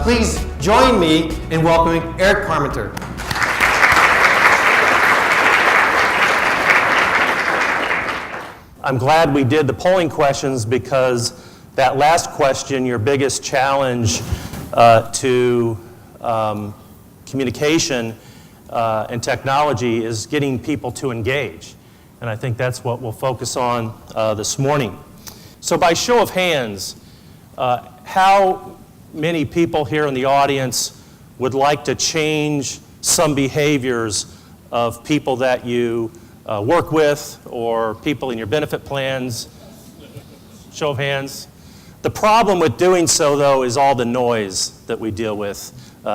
Please join me in welcoming Eric Parmenter. I'm glad we did the polling questions because that last question, your biggest challenge to communication and technology is getting people to engage. And I think that's what we'll focus on this morning. So by show of hands, how many people here in the audience would like to change some behaviors of people that you work with or people in your benefit plans? Show of hands. The problem with doing so, though, is all the noise that we deal with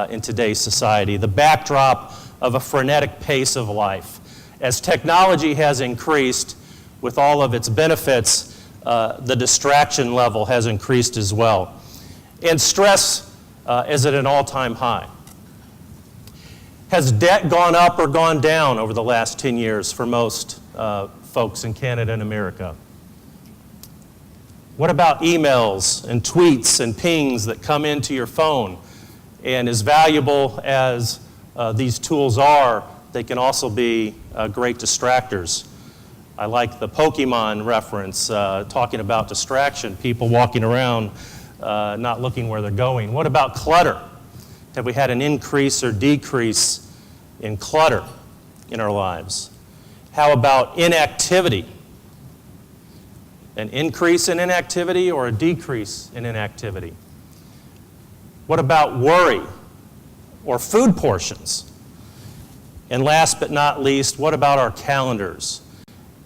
in today's society, the backdrop of a frenetic pace of life. As technology has increased with all of its benefits, the distraction level has increased as well. And stress is at an all-time high. Has debt gone up or gone down over the last 10 years for most folks in Canada and America? What about emails and tweets and pings that come into your phone? And as valuable as these tools are, they can also be great distractors. I like the Pokemon reference, talking about distraction, people walking around not looking where they're going. What about clutter? Have we had an increase or decrease in clutter in our lives? How about inactivity? An increase in inactivity or a decrease in inactivity? What about worry or food portions? And last but not least, what about our calendars?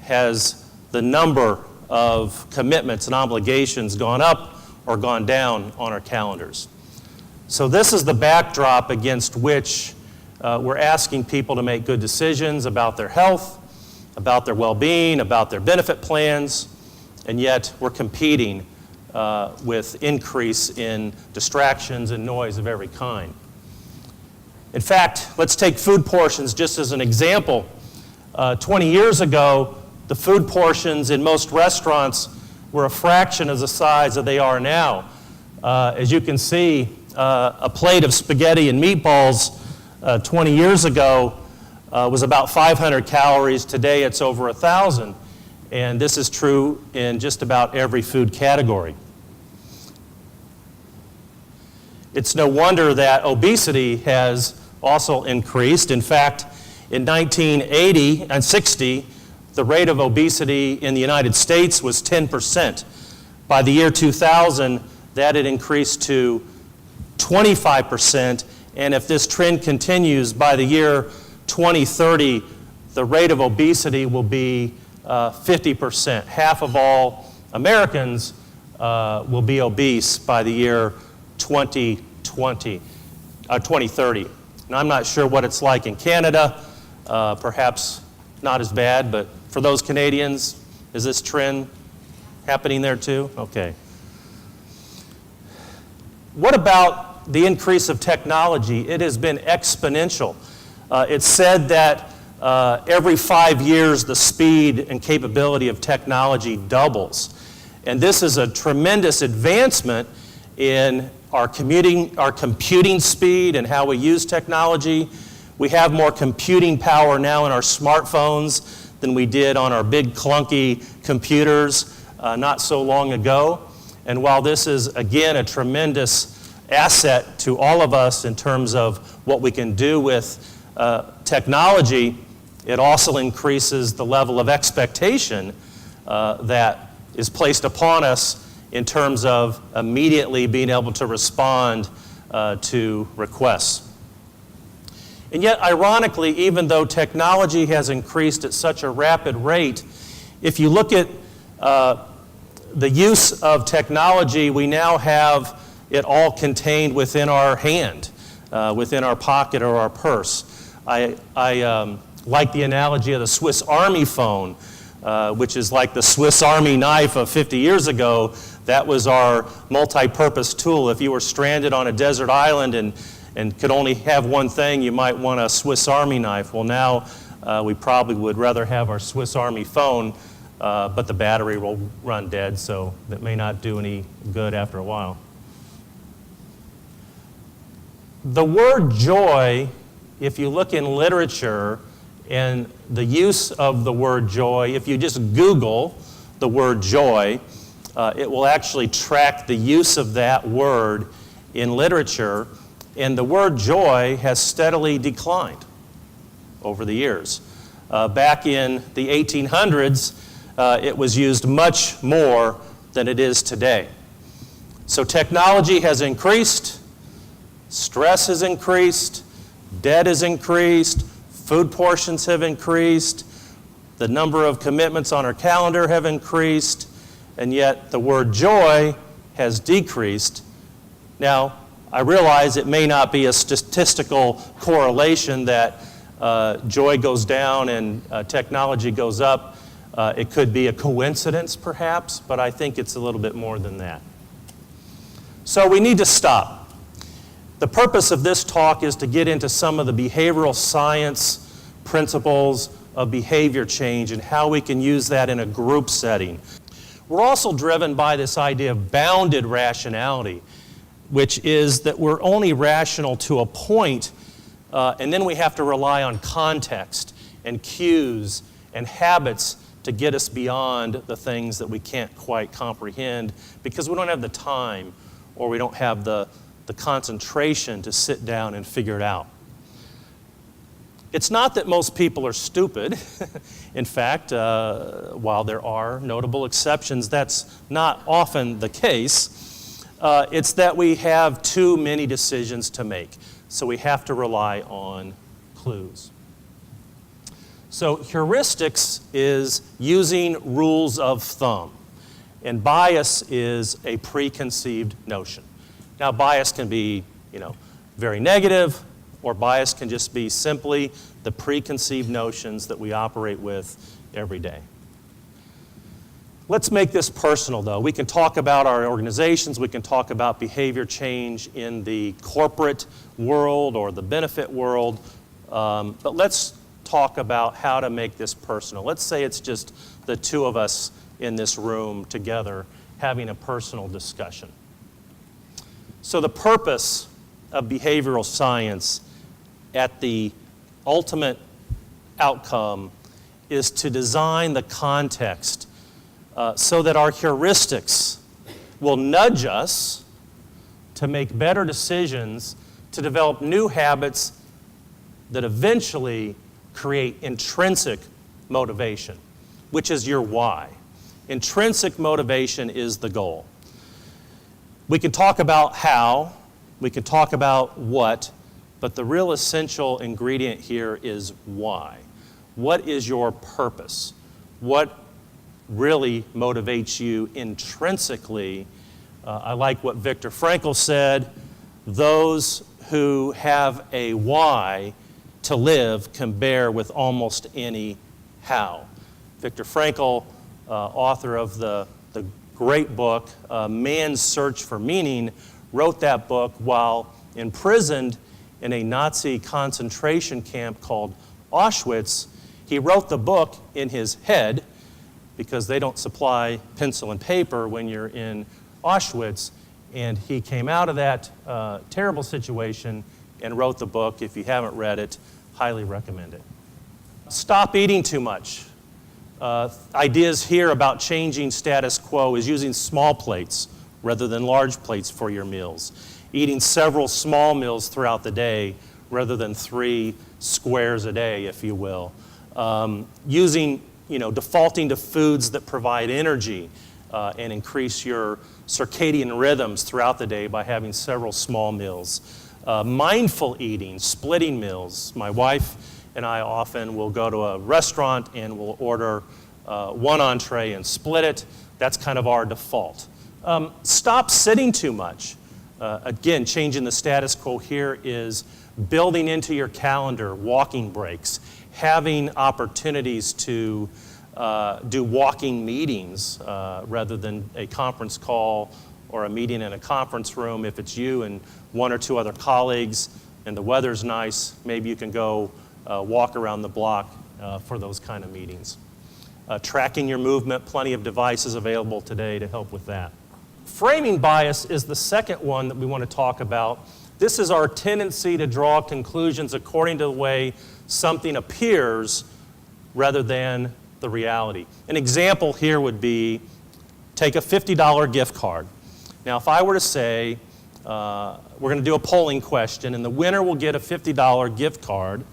Has the number of commitments and obligations gone up or gone down on our calendars? So this is the backdrop against which we're asking people to make good decisions about their health, about their well-being, about their benefit plans, and yet we're competing with increase in distractions and noise of every kind. In fact, let's take food portions just as an example. 20 years ago, the food portions in most restaurants were a fraction of the size that they are now. As you can see, a plate of spaghetti and meatballs 20 years ago was about 500 calories. Today it's over 1,000. And this is true in just about every food category. It's no wonder that obesity has also increased. In fact, in 1980 and 60, the rate of obesity in the United States was 10%. By the year 2000, that had increased to 25%. And if this trend continues, by the year 2030, the rate of obesity will be 50%. Half of all Americans will be obese by the year 2030. Now, I'm not sure what it's like in Canada, perhaps not as bad, but for those Canadians, is this trend happening there too? Okay. What about the increase of technology? It has been exponential. It's said that every 5 years, the speed and capability of technology doubles. And this is a tremendous advancement in our computing speed and how we use technology. We have more computing power now in our smartphones than we did on our big clunky computers not so long ago. And while this is, again, a tremendous asset to all of us in terms of what we can do with technology, it also increases the level of expectation that is placed upon us in terms of immediately being able to respond to requests. And yet, ironically, even though technology has increased at such a rapid rate, if you look at the use of technology, we now have it all contained within our hand, within our pocket or our purse. I like the analogy of the Swiss Army phone, which is like the Swiss Army knife of 50 years ago. That was our multi-purpose tool. If you were stranded on a desert island and could only have one thing, you might want a Swiss Army knife. Well, now we probably would rather have our Swiss Army phone, but the battery will run dead, so that may not do any good after a while. The word joy, if you look in literature and the use of the word joy, if you just Google the word joy, it will actually track the use of that word in literature, and the word joy has steadily declined over the years. Back in the 1800s, it was used much more than it is today. So technology has increased, stress has increased, debt has increased, food portions have increased, the number of commitments on our calendar have increased, and yet the word joy has decreased. Now, I realize it may not be a statistical correlation that joy goes down and technology goes up. It could be a coincidence, perhaps, but I think it's a little bit more than that. So we need to stop. The purpose of this talk is to get into some of the behavioral science principles of behavior change and how we can use that in a group setting. We're also driven by this idea of bounded rationality, which is that we're only rational to a point, and then we have to rely on context and cues and habits to get us beyond the things that we can't quite comprehend because we don't have the time or we don't have the concentration to sit down and figure it out. It's not that most people are stupid. In fact, while there are notable exceptions, that's not often the case. It's that we have too many decisions to make, so we have to rely on clues. So heuristics is using rules of thumb, and bias is a preconceived notion. Now, bias can be, very negative, or bias can just be simply the preconceived notions that we operate with every day. Let's make this personal, though. We can talk about our organizations, we can talk about behavior change in the corporate world or the benefit world, but let's talk about how to make this personal. Let's say it's just the two of us in this room together having a personal discussion. So the purpose of behavioral science at the ultimate outcome is to design the context so that our heuristics will nudge us to make better decisions, to develop new habits that eventually create intrinsic motivation, which is your why. Intrinsic motivation is the goal. We can talk about how, we can talk about what, but the real essential ingredient here is why. What is your purpose? What really motivates you intrinsically? I like what Viktor Frankl said, those who have a why to live can bear with almost any how. Viktor Frankl, author of the great book, Man's Search for Meaning, wrote that book while imprisoned in a Nazi concentration camp called Auschwitz. He wrote the book in his head because they don't supply pencil and paper when you're in Auschwitz, and he came out of that terrible situation and wrote the book. If you haven't read it, highly recommend it. Stop eating too much. Ideas here about changing status quo is using small plates rather than large plates for your meals. Eating several small meals throughout the day rather than 3 squares a day, if you will. Defaulting to foods that provide energy and increase your circadian rhythms throughout the day by having several small meals. Mindful eating, splitting meals. My wife and I often will go to a restaurant and we'll order one entree and split it. That's kind of our default. Stop sitting too much. Again, changing the status quo here is building into your calendar walking breaks, having opportunities to do walking meetings rather than a conference call or a meeting in a conference room. If it's you and 1 or 2 other colleagues and the weather's nice, maybe you can go walk around the block for those kind of meetings. Tracking your movement, plenty of devices available today to help with that. Framing bias is the second one that we want to talk about This is our tendency to draw conclusions according to the way something appears rather than the reality. An example here would be, take a $50 gift card. Now, if I were to say, we're going to do a polling question, and the winner will get a $50 gift card,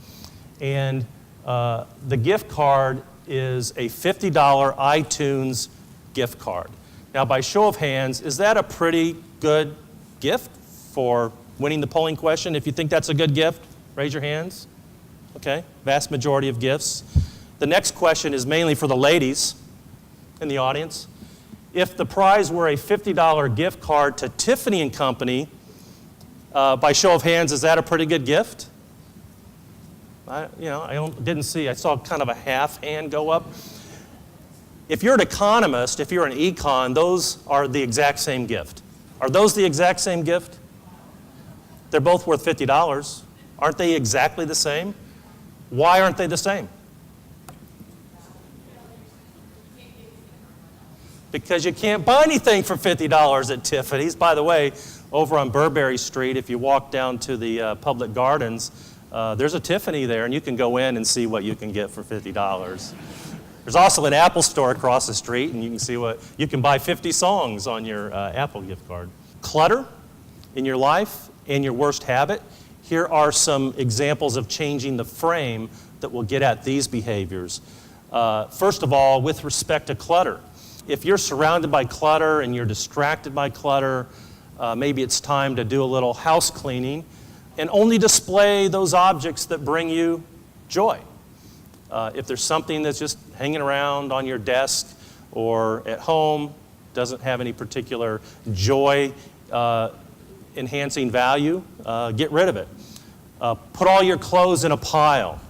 and the gift card is a $50 iTunes gift card. Now, by show of hands, is that a pretty good gift for winning the polling question? If you think that's a good gift, raise your hands. Okay, vast majority of gifts. The next question is mainly for the ladies in the audience. If the prize were a $50 gift card to Tiffany & Company, by show of hands, is that a pretty good gift? I didn't see. I saw kind of a half hand go up. If you're an economist, if you're an econ, those are the exact same gift. Are those the exact same gift? They're both worth $50. Aren't they exactly the same? Why aren't they the same? Because you can't buy anything for $50 at Tiffany's. By the way, over on Burberry Street, if you walk down to the public gardens, there's a Tiffany there, and you can go in and see what you can get for $50. There's also an Apple store across the street, and you can see what you can buy 50 songs on your Apple gift card. Clutter in your life and your worst habit. Here are some examples of changing the frame that will get at these behaviors. First of all, with respect to clutter, if you're surrounded by clutter and you're distracted by clutter, maybe it's time to do a little house cleaning and only display those objects that bring you joy. If there's something that's just hanging around on your desk or at home, doesn't have any particular joy enhancing value, get rid of it. Put all your clothes in a pile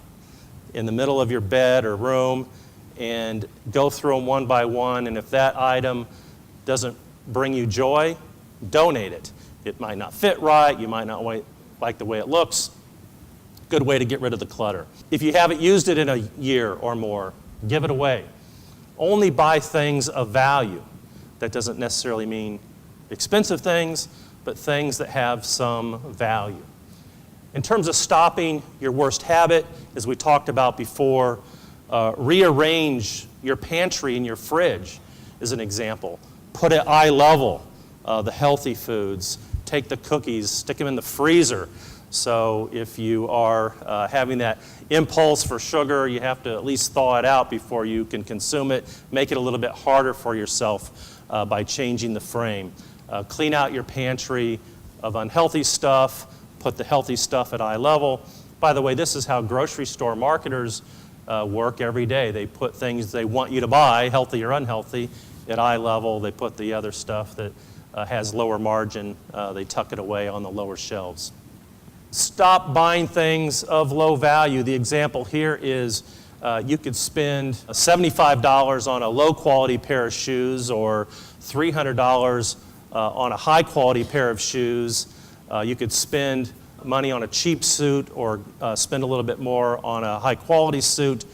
in the middle of your bed or room and go through them one by one, and if that item doesn't bring you joy, donate it. It might not fit right, you might not like the way it looks. Good way to get rid of the clutter. If you haven't used it in a year or more, give it away. Only buy things of value. That doesn't necessarily mean expensive things, but things that have some value. In terms of stopping your worst habit, as we talked about before, rearrange your pantry and your fridge is an example. Put at eye level the healthy foods. Take the cookies, stick them in the freezer. So if you are having that impulse for sugar, you have to at least thaw it out before you can consume it. Make it a little bit harder for yourself by changing the frame. Clean out your pantry of unhealthy stuff. Put the healthy stuff at eye level. By the way, this is how grocery store marketers work every day. They put things they want you to buy, healthy or unhealthy, at eye level. They put the other stuff that has lower margin, they tuck it away on the lower shelves. Stop buying things of low value. The example here is you could spend $75 on a low quality pair of shoes or $300 on a high quality pair of shoes. You could spend money on a cheap suit or spend a little bit more on a high quality suit,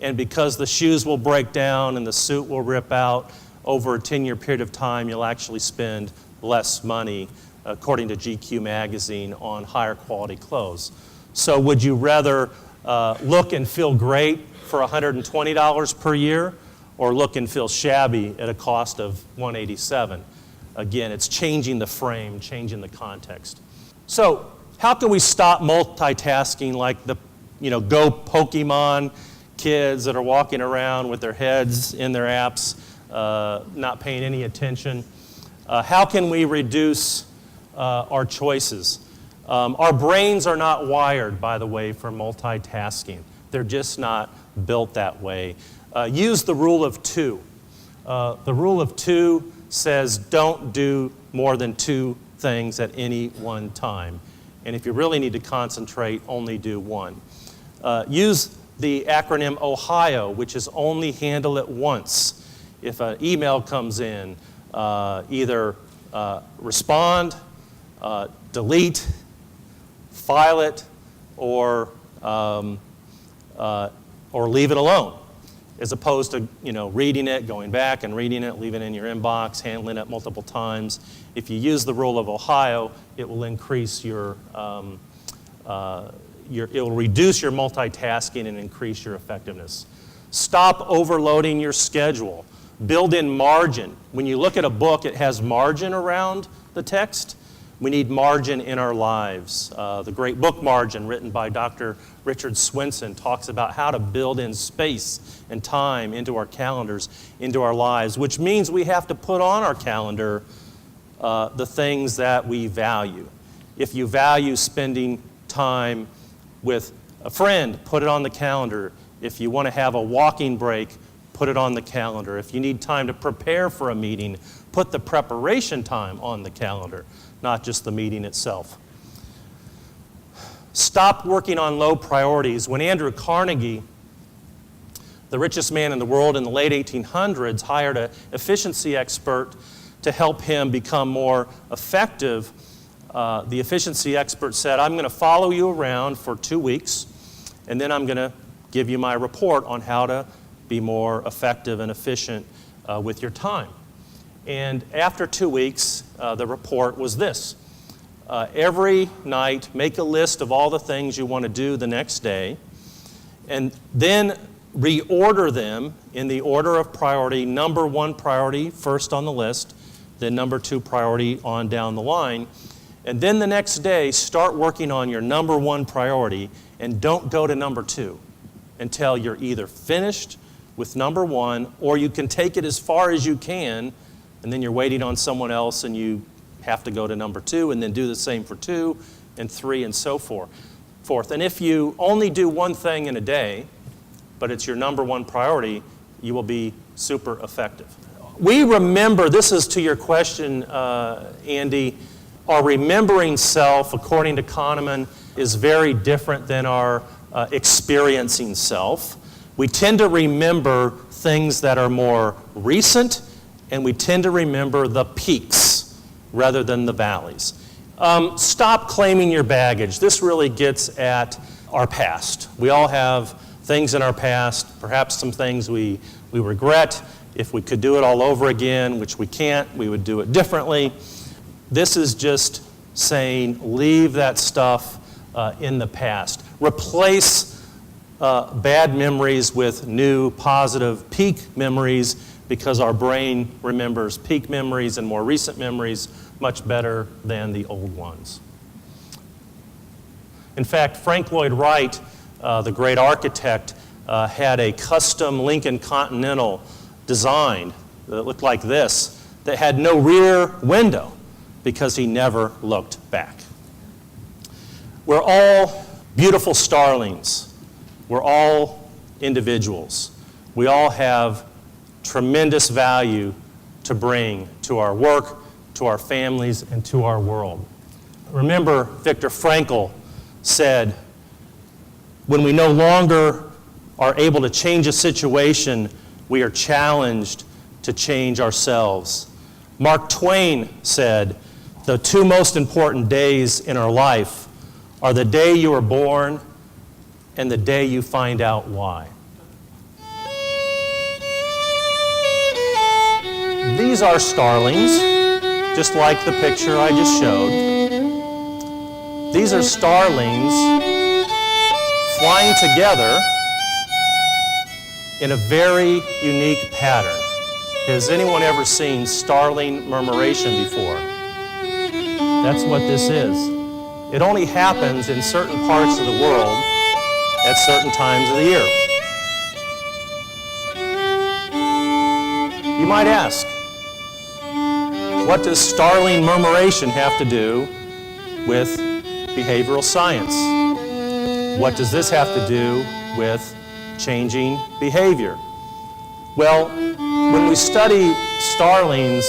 and because the shoes will break down and the suit will rip out, over a 10-year period of time you'll actually spend less money, according to GQ magazine, on higher quality clothes. So would you rather look and feel great for $120 per year or look and feel shabby at a cost of $187? Again, it's changing the frame, changing the context. So how can we stop multitasking like the Go Pokemon kids that are walking around with their heads in their apps, not paying any attention? How can we reduce our choices? Our brains are not wired, by the way, for multitasking. They're just not built that way. Use the rule of two. The rule of two says don't do more than two things at any one time. And if you really need to concentrate, only do one. Use the acronym OHIO, which is only handle it once. If an email comes in, either respond, delete, file it, or leave it alone, as opposed to reading it, going back and reading it, leaving it in your inbox, handling it multiple times. If you use the rule of Ohio, it will increase it will reduce your multitasking and increase your effectiveness. Stop overloading your schedule. Build in margin. When you look at a book, it has margin around the text. We need margin in our lives. The great book Margin, written by Dr. Richard Swenson, talks about how to build in space and time into our calendars, into our lives, which means we have to put on our calendar the things that we value. If you value spending time with a friend, put it on the calendar. If you want to have a walking break, put it on the calendar. If you need time to prepare for a meeting, put the preparation time on the calendar, not just the meeting itself. Stop working on low priorities. When Andrew Carnegie, the richest man in the world in the late 1800s, hired an efficiency expert to help him become more effective, the efficiency expert said, I'm going to follow you around for 2 weeks, and then I'm going to give you my report on how to be more effective and efficient with your time. And after 2 weeks, the report was this. Every night, make a list of all the things you want to do the next day, and then reorder them in the order of priority. Number 1 priority first on the list, then number 2 priority on down the line. And then the next day, start working on your number 1 priority, and don't go to number 2 until you're either finished with number 1, or you can take it as far as you can, and then you're waiting on someone else and you have to go to number 2, and then do the same for 2 and 3 and so forth. And if you only do one thing in a day, but it's your number 1 priority, you will be super effective. We remember, this is to your question, Andy, our remembering self, according to Kahneman, is very different than our experiencing self. We tend to remember things that are more recent, and we tend to remember the peaks rather than the valleys. Stop claiming your baggage. This really gets at our past. We all have things in our past, perhaps some things we regret. If we could do it all over again, which we can't, we would do it differently. This is just saying leave that stuff in the past. Replace bad memories with new, positive peak memories, because our brain remembers peak memories and more recent memories much better than the old ones. In fact, Frank Lloyd Wright, the great architect, had a custom Lincoln Continental designed that looked like this, that had no rear window because he never looked back. We're all beautiful starlings. We're all individuals. We all have tremendous value to bring to our work, to our families, and to our world. Remember, Viktor Frankl said, when we no longer are able to change a situation, we are challenged to change ourselves. Mark Twain said, the 2 most important days in our life are the day you are born and the day you find out why. These are starlings, just like the picture I just showed. These are starlings flying together in a very unique pattern. Has anyone ever seen starling murmuration before? That's what this is. It only happens in certain parts of the world at certain times of the year. You might ask, what does starling murmuration have to do with behavioral science? What does this have to do with changing behavior? Well, when we study starlings,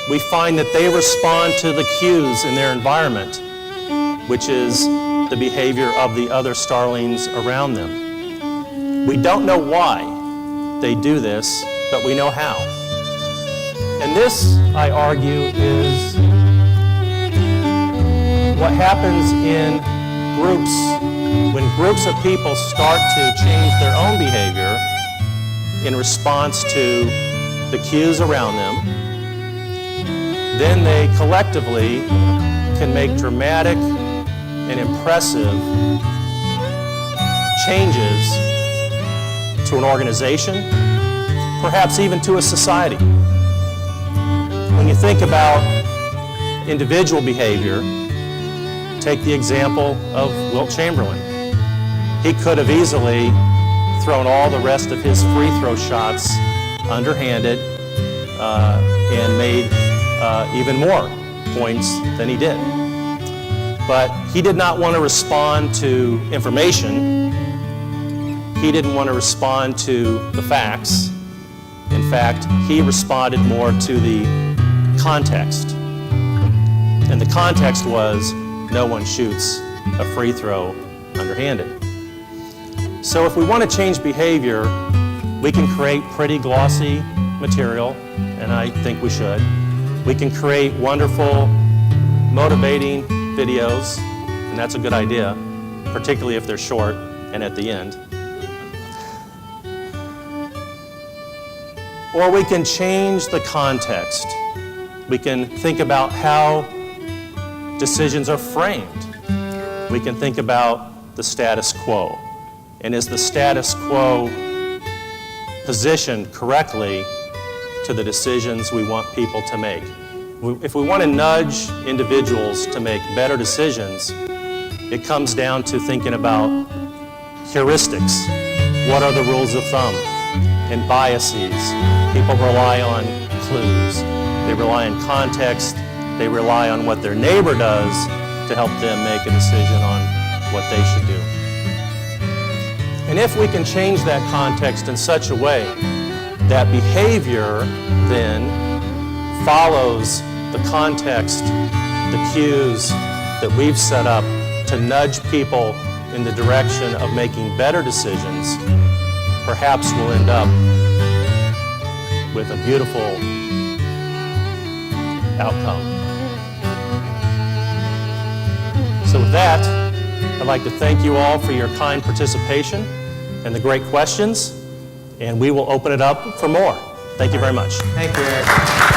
we find that they respond to the cues in their environment, which is the behavior of the other starlings around them. We don't know why they do this, but we know how. And this, I argue, is what happens in groups. When groups of people start to change their own behavior in response to the cues around them, then they collectively can make dramatic and impressive changes to an organization, perhaps even to a society. When you think about individual behavior, take the example of Wilt Chamberlain. He could have easily thrown all the rest of his free throw shots underhanded and made even more points than he did. But he did not want to respond to information. He didn't want to respond to the facts. In fact, he responded more to the context. And the context was, no one shoots a free throw underhanded. So if we want to change behavior, we can create pretty glossy material, and I think we should. We can create wonderful, motivating videos, and that's a good idea, particularly if they're short and at the end. Or we can change the context. We can think about how decisions are framed. We can think about the status quo. And is the status quo positioned correctly to the decisions we want people to make? If we want to nudge individuals to make better decisions, it comes down to thinking about heuristics. What are the rules of thumb and biases? People rely on clues. They rely on context. They rely on what their neighbor does to help them make a decision on what they should do. And if we can change that context in such a way that behavior then follows the context, the cues that we've set up to nudge people in the direction of making better decisions, perhaps we'll end up with a beautiful outcome. So with that, I'd like to thank you all for your kind participation and the great questions, and we will open it up for more. Thank you very much. Thank you, Eric.